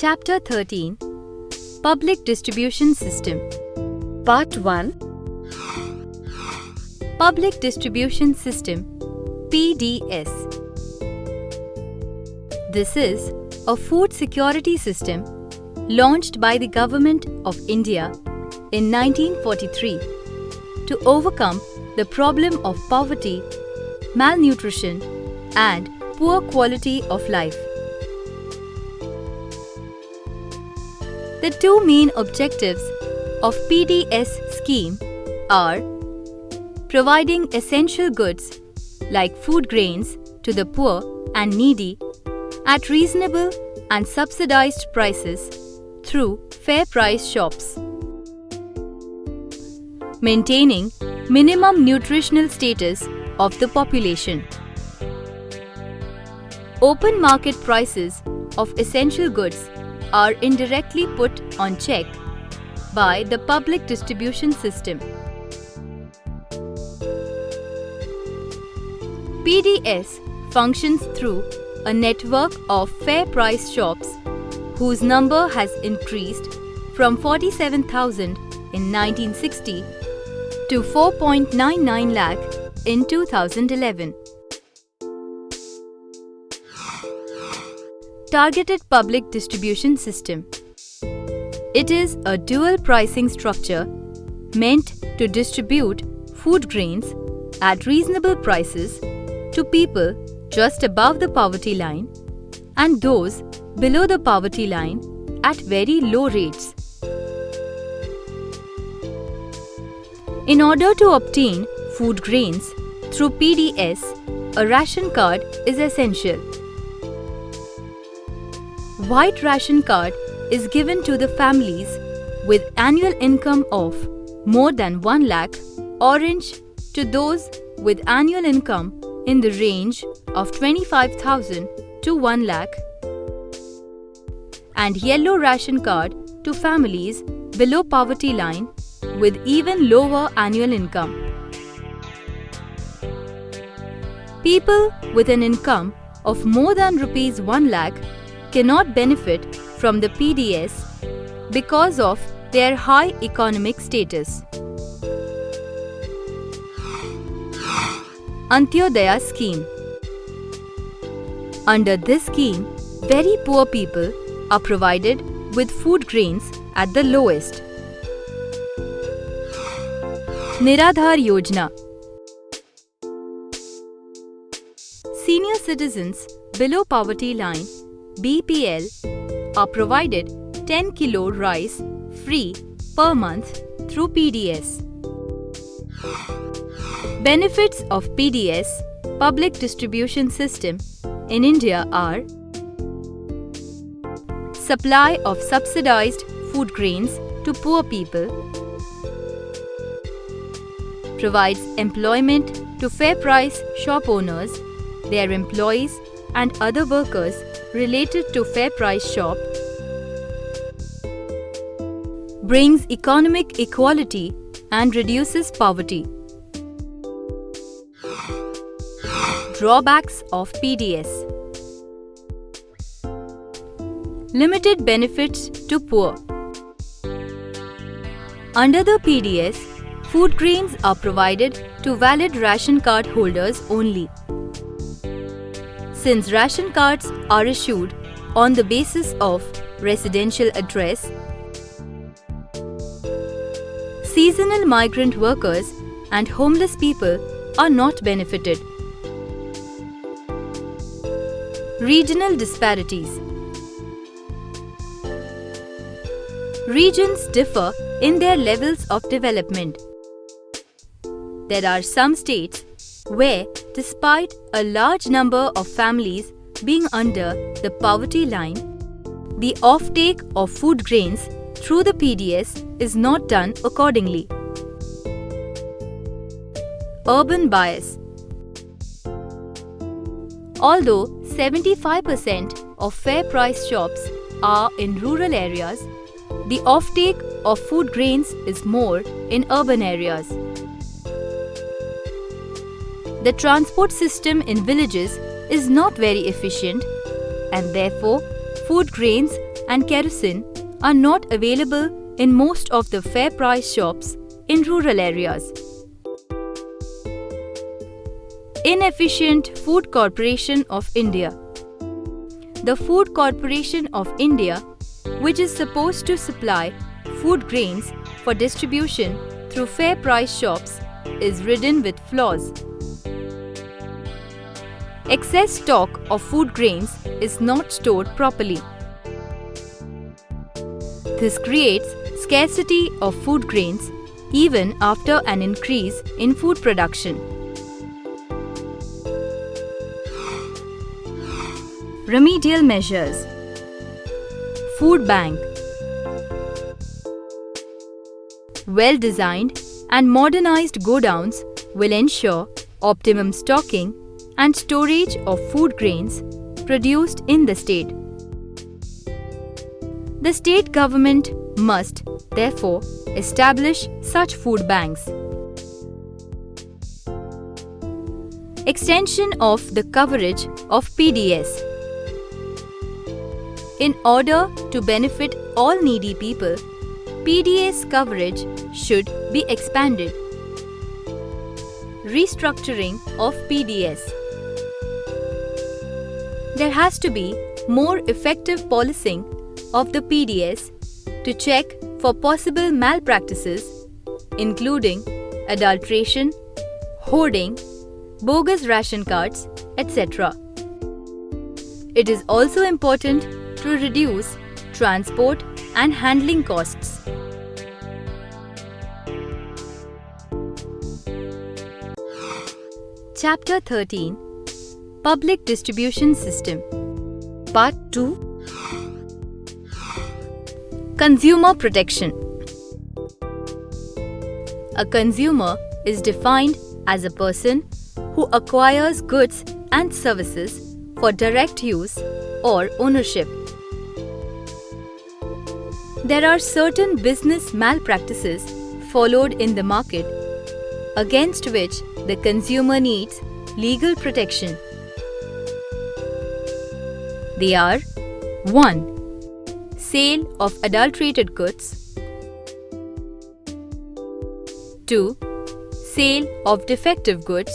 Chapter 13 Public Distribution System Part 1 Public Distribution System PDS. This is a food security system launched by the Government of India in 1943 to overcome the problem of poverty, malnutrition, and poor quality of life. The two main objectives of PDS scheme are providing essential goods like food grains to the poor and needy at reasonable and subsidized prices through fair price shops, maintaining minimum nutritional status of the population. Open market prices of essential goods are indirectly put on check by the public distribution system. PDS functions through a network of fair price shops whose number has increased from 47,000 in 1960 to 4.99 lakh in 2011. Targeted Public Distribution System. It is a dual pricing structure meant to distribute food grains at reasonable prices to people just above the poverty line and those below the poverty line at very low rates. In order to obtain food grains through PDS, a ration card is essential. White ration card is given to the families with annual income of more than 1 lakh, orange to those with annual income in the range of 25,000 to 1 lakh, and yellow ration card to families below poverty line with even lower annual income. People with an income of more than rupees 1 lakh cannot benefit from the PDS because of their high economic status. Antyodaya Scheme. Under this scheme, very poor people are provided with food grains at the lowest. Niradhar Yojana. Senior citizens below poverty line BPL are provided 10 kilo rice free per month through PDS. Benefits of PDS public distribution system in India are supply of subsidized food grains to poor people, provides employment to fair price shop owners, their employees and other workers related to fair price shop, brings economic equality and reduces poverty. Drawbacks of PDS. Limited benefits to poor. Under the PDS, food grains are provided to valid ration card holders only. Since ration cards are issued on the basis of residential address, seasonal migrant workers and homeless people are not benefited. Regional disparities. Regions differ in their levels of development. There are some states where, despite a large number of families being under the poverty line, the offtake of food grains through the PDS is not done accordingly. Urban bias. Although 75% of fair price shops are in rural areas, the offtake of food grains is more in urban areas. The transport system in villages is not very efficient and therefore food grains and kerosene are not available in most of the fair price shops in rural areas. Inefficient Food Corporation of India. The Food Corporation of India, which is supposed to supply food grains for distribution through fair price shops, is ridden with flaws. Excess stock of food grains is not stored properly. This creates scarcity of food grains even after an increase in food production. Remedial measures. Food bank. Well-designed and modernized godowns will ensure optimum stocking and storage of food grains produced in the state. The state government must, therefore, establish such food banks. Extension of the coverage of PDS. In order to benefit all needy people, PDS coverage should be expanded. Restructuring of PDS. There has to be more effective policing of the PDS to check for possible malpractices, including adulteration, hoarding, bogus ration cards, etc. It is also important to reduce transport and handling costs. Chapter 13. Public Distribution System. Part 2. Consumer Protection. A consumer is defined as a person who acquires goods and services for direct use or ownership. There are certain business malpractices followed in the market against which the consumer needs legal protection. They are 1. Sale of adulterated goods. 2. Sale of defective goods.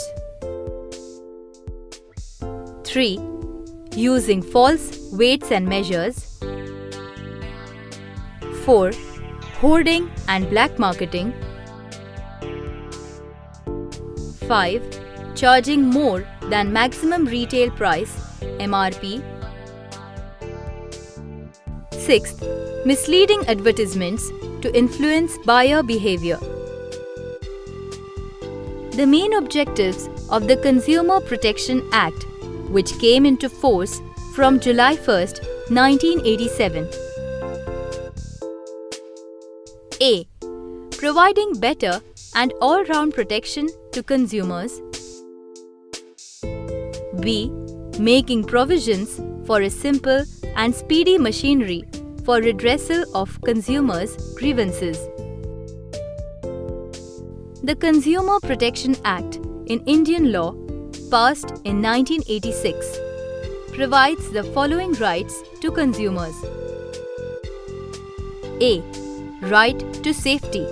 3. Using false weights and measures. 4. Hoarding and black marketing. 5. Charging more than maximum retail price (MRP). 6. Misleading advertisements to influence buyer behavior. The main objectives of the Consumer Protection Act, which came into force from July 1, 1987. A. Providing better and all-round protection to consumers. B. Making provisions for a simple and speedy machinery for redressal of consumers' grievances. The Consumer Protection Act in Indian law, passed in 1986, provides the following rights to consumers. A. Right to safety.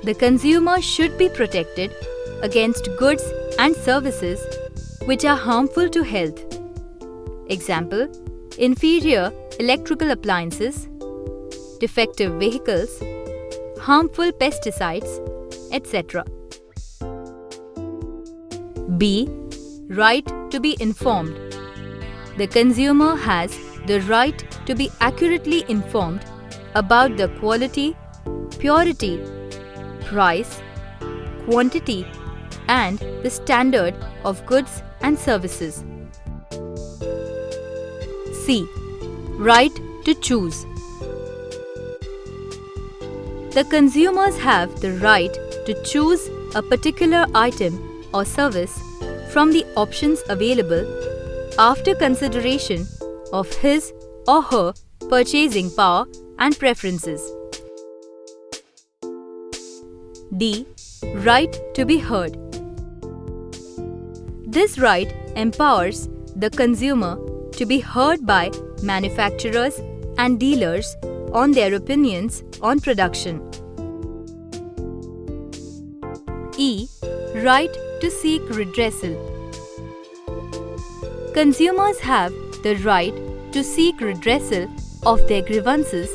The consumer should be protected against goods and services which are harmful to health. Example: inferior electrical appliances, defective vehicles, harmful pesticides, etc. B. Right to be informed. The consumer has the right to be accurately informed about the quality, purity, price, quantity, and the standard of goods and services. C. Right to choose. The consumers have the right to choose a particular item or service from the options available after consideration of his or her purchasing power and preferences. D. Right to be heard. This right empowers the consumer to be heard by manufacturers and dealers on their opinions on production. E. Right to seek redressal. Consumers have the right to seek redressal of their grievances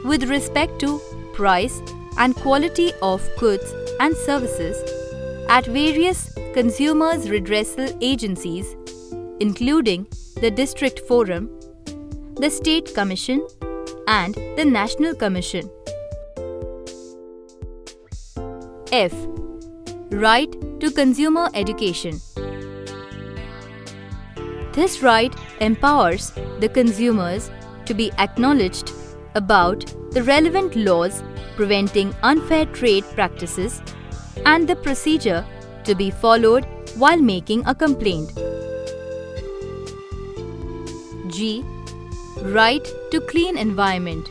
with respect to price and quality of goods and services at various consumers' redressal agencies, including the District Forum, the State Commission, and the National Commission. F. Right to consumer education. This right empowers the consumers to be acknowledged about the relevant laws preventing unfair trade practices and the procedure to be followed while making a complaint. G. Right to clean environment.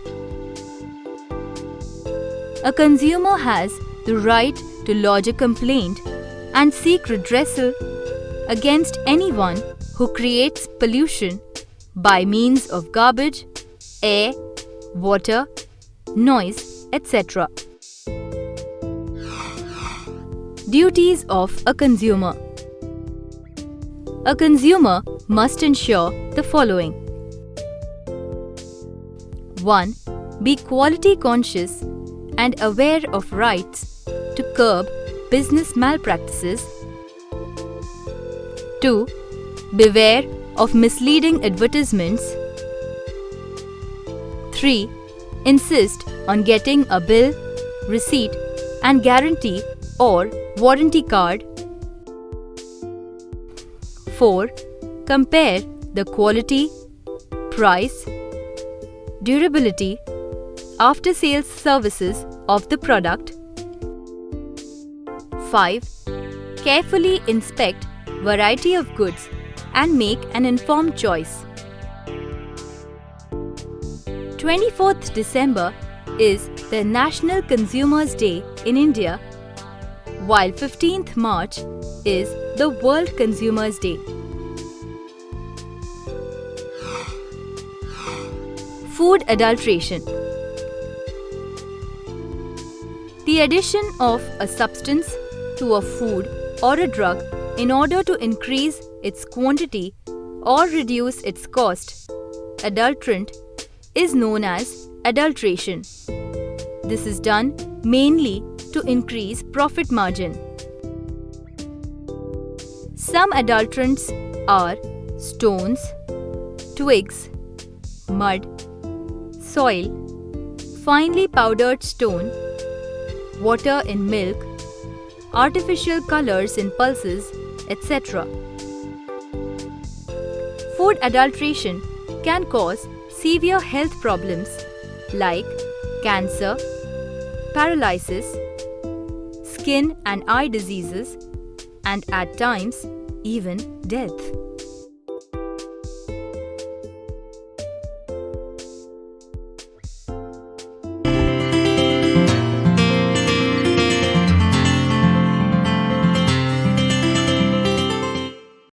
A consumer has the right to lodge a complaint and seek redressal against anyone who creates pollution by means of garbage, air, water, noise, etc. Duties of a consumer. A consumer must ensure the following. 1. Be quality conscious and aware of rights to curb business malpractices. 2. Beware of misleading advertisements. 3. Insist on getting a bill, receipt, and guarantee or warranty card. 4. Compare the quality, price, durability, after-sales services of the product. 5. Carefully inspect variety of goods and make an informed choice. 24th December is the National Consumers' Day in India, while 15th March is the World Consumers' Day. Food adulteration. The addition of a substance to a food or a drug in order to increase its quantity or reduce its cost, adulterant, is known as adulteration. This is done mainly to increase profit margin. Some adulterants are stones, twigs, mud, soil, finely powdered stone, water in milk, artificial colors in pulses, etc. Food adulteration can cause severe health problems like cancer, paralysis, skin and eye diseases, and at times even death.